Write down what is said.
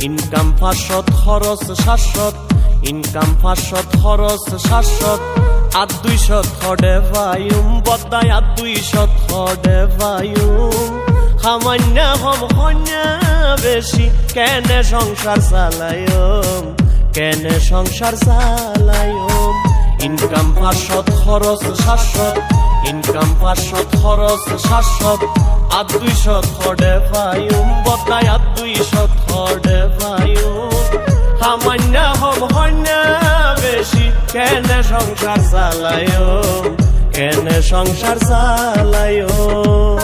income 500 খরচ 700 income 500 খরচ 700 আর 200 থডে ভাইম বদাই আর 200 থডে ভাইম সামান্য হম হন্যা বেশি কেনে সংসার চালায়ম কেনে সংসার চালায়ম ইনকাম 500 খরচ 700 ইনকাম 500 খরচ 700 আর 200 থডে ভাইম বদাই আর 200 থডে ভাইম সামান্য হম হন্যা বেশি কেনে সংসার চালায়ম কেনে সংসার চালায়ম